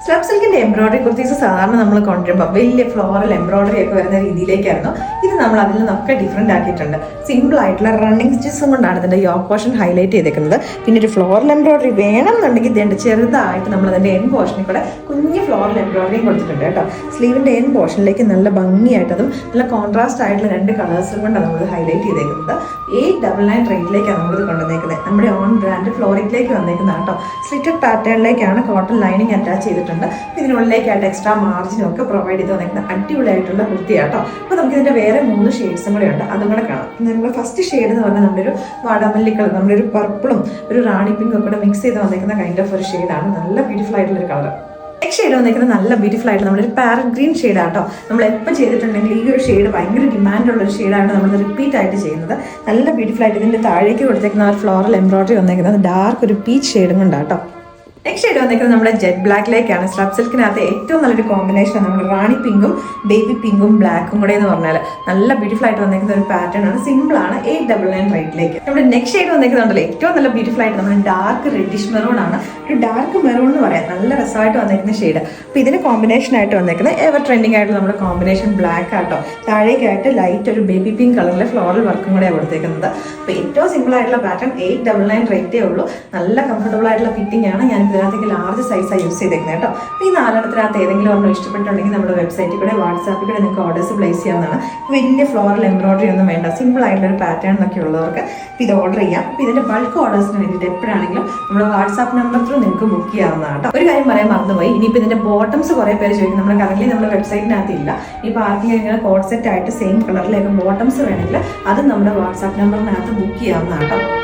Slub സിൽക്കിന്റെ embroidery kurtis സാധാരണ നമ്മൾ കൊണ്ടുവരുമ്പോൾ വലിയ ഫ്ലോറൽ എംബ്രോയിഡറി ഒക്കെ വരുന്ന രീതിയിലേക്കായിരുന്നു. ഇത് നമ്മൾ അതിൽ നിന്നൊക്കെ ഡിഫറെന്റ് ആക്കിയിട്ടുണ്ട്. സിമ്പിൾ ആയിട്ടുള്ള റണ്ണിങ് സ്റ്റിച്ചും കൊണ്ടാണ് ഇതിന്റെ യോക്ക് പോർഷൻ ഹൈലൈറ്റ് ചെയ്തേക്കുന്നത്. പിന്നെ ഒരു ഫ്ലോറൽ എംബ്രോയിഡറി വേണമെന്നുണ്ടെങ്കിൽ ഇതിന്റെ ചെറുതായിട്ട് നമ്മൾ അതിന്റെ എൻ പോർഷനിൽ കൂടെ കുഞ്ഞ് ഫ്ലോറൽ എംബ്രോയിഡറിയും കൊടുത്തിട്ടുണ്ട് കേട്ടോ. സ്ലീവിന്റെ എൻ പോർഷനിലേക്ക് നല്ല ഭംഗിയായിട്ട് അതും നല്ല കോൺട്രാസ്റ്റ് ആയിട്ടുള്ള 2 കളേഴ്സും കൊണ്ടാണ് നമ്മൾ ഹൈലൈറ്റ് ചെയ്തേക്കുന്നത്. 899 റേറ്റിലേക്കാണ് നമ്മളിത് കൊണ്ടുവന്നേക്കുന്നത്. നമ്മുടെ ഓൺ ബ്രാൻഡ് ഫ്ലോറിക്കിലേക്ക് വന്നേക്കുന്നത് കേട്ടോ. സ്ലിറ്റഡ് പാറ്റേണിലേക്കാണ് കോട്ടൺ ലൈനിങ് അറ്റാച്ച് ചെയ്തിട്ടുണ്ട്. ഇതിനുള്ളിലേക്കായിട്ട് എക്സ്ട്രാ മാർജിനും ഒക്കെ പ്രൊവൈഡ് ചെയ്ത് വന്നേക്കുന്ന അടിപൊളിയായിട്ടുള്ള കുർത്തിയാട്ടോ. അപ്പോൾ നമുക്ക് ഇതിന്റെ വേറെ 3 ഷെയ്ഡ്സും കൂടെ ഉണ്ട്, അതും കൂടെ കാണാം. നമ്മുടെ ഫസ്റ്റ് ഷെയ്ഡ് എന്ന് പറഞ്ഞാൽ നമ്മുടെ ഒരു വാടാമല്ലി കളർ, നമ്മുടെ ഒരു പർപ്പിളും ഒരു റാണി പിങ്കും ഒക്കെ കൂടെ മിക്സ് ചെയ്ത് വന്നേക്കുന്ന കൈൻഡ് ഓഫ് ഒരു ഷെയ്ഡാണ്. നല്ല ബ്യൂട്ടിഫുൾ ആയിട്ടുള്ള ഒരു കളർ. നെക്സ്റ്റ് ഷെയ്ഡ് വന്നിരിക്കുന്നത് നല്ല ബ്യൂട്ടിഫുൾ ആയിട്ട് നമ്മളൊരു പാരറ്റ് ഗ്രീൻ ഷെയ്ഡാട്ടോ. നമ്മൾ എപ്പോൾ ചെയ്തിട്ടുണ്ടെങ്കിൽ ഈ ഒരു ഷെയ്ഡ് ഭയങ്കര ഡിമാൻഡുള്ള ഒരു ഷെയ്ഡാണ് നമ്മൾ റിപ്പീറ്റ് ആയിട്ട് ചെയ്യുന്നത്. നല്ല ബ്യൂട്ടിഫുൾ ആയിട്ട് ഇതിന്റെ താഴേക്ക് കൊടുത്തേക്കുന്ന ആ ഫ്ലോറൽ എംബ്രോയിഡറി വന്നിരിക്കുന്നത് ഡാർക്ക് ഒരു പീച്ച് ഷെയ്ഡും കൊണ്ടാട്ടോ. നെക്സ്റ്റ് ഷെയ്ഡ് വന്നിരിക്കുന്നത് നമ്മുടെ ജെറ്റ് ബ്ലാക്കിലേക്കാണ്. സ്ലബ് സിൽക്കിനകത്ത് ഏറ്റവും നല്ലൊരു കോമ്പിനേഷൻ നമ്മുടെ റാണി പിങ്കും ബേബി പിങ്കും ബ്ലാക്കും കൂടെ എന്ന് പറഞ്ഞാൽ നല്ല ബ്യൂട്ടിഫുൾ ആയിട്ട് വന്നിരിക്കുന്ന ഒരു പാറ്റേൺ ആണ്. സിമ്പിൾ ആണ്. 899 റേറ്റിലേക്ക്. നമ്മുടെ നെക്സ്റ്റ് ഷെയ്ഡ് വന്നിരിക്കുന്നുണ്ടല്ലോ ഏറ്റവും നല്ല ബ്യൂട്ടിഫുൾ ആയിട്ട് നമ്മുടെ ഡാർക്ക് റെഡിഷ് മെറൂൺ ആണ്. ഒരു ഡാർക്ക് മെറൂൺ എന്ന് പറയാം. നല്ല രസമായിട്ട് വന്നിരിക്കുന്ന ഷെയ്ഡ്. അപ്പോൾ ഇതിന് കോമ്പിനേഷൻ ആയിട്ട് വന്നിരിക്കുന്നത് എവർ ട്രെൻഡിങ് ആയിട്ട് നമ്മുടെ കോമ്പിനേഷൻ ബ്ലാക്ക് ആട്ടോ. താഴേക്കായിട്ട് ലൈറ്റ് ഒരു ബേബി പിങ്ക് കളറിലെ ഫ്ലോറൽ വർക്കും കൂടെ കൊടുത്തേക്കുന്നത്. അപ്പോൾ ഏറ്റവും സിമ്പിൾ ആയിട്ടുള്ള പാറ്റേൺ 899 റേറ്റേ ഉള്ളൂ. നല്ല കംഫർട്ടബിൾ ആയിട്ടുള്ള ഫിറ്റിംഗ് ആണ്. ഞാൻ ഇതിനകത്തേക്ക് ലാർജ് സൈസാണ് യൂസ് ചെയ്തേക്കുന്നത് കേട്ടോ. അപ്പോൾ ഈ 4 ഏതെങ്കിലും ഒരെണ്ണം ഇഷ്ടപ്പെട്ടുണ്ടെങ്കിൽ നമ്മുടെ വെബ്സൈറ്റിൽ കൂടെ വാട്സാപ്പിൽ കൂടെ നിങ്ങൾക്ക് ഓർഡേഴ്സ് പ്ലേസ് ചെയ്യാവുന്നതാണ്. വലിയ ഫ്ലോറൽ എംബ്രോയിഡറി ഒന്നും വേണ്ട, സിമ്പിൾ ആയിട്ടുള്ള ഒരു പാറ്റേൺ എന്നൊക്കെ ഉള്ളവർക്ക് ഇത് ഓർഡർ ചെയ്യാം. അപ്പോൾ ഇതിന്റെ ബൾക്ക് ഓർഡേഴ്സിന് വേണ്ടിയിട്ട് എപ്പോഴാണെങ്കിലും നമ്മുടെ വാട്സാപ്പ് നമ്പർ ത്രൂ നിങ്ങൾക്ക് ബുക്ക് ചെയ്യാവുന്നതാണ് കേട്ടോ. ഒരു കാര്യം പറയാൻ മറന്നുപോയി, ഇനിയിപ്പോൾ ഇതിന്റെ ബോട്ടംസ് കുറേ പേര് ചോദിക്കും. നമ്മുടെ കറന്റ് നമ്മുടെ വെബ്സൈറ്റിനകത്ത് ഇല്ല. ഇപ്പോൾ ആർക്കെങ്കിലും ഇങ്ങനെ കോഡ് സെറ്റ് ആയിട്ട് സെയിം കളറിലേക്ക് ബോട്ടംസ് വേണമെങ്കിൽ അത് നമ്മുടെ വാട്സാപ്പ് നമ്പറിനകത്ത് ബുക്ക് ചെയ്യാവുന്നതാണ് കേട്ടോ.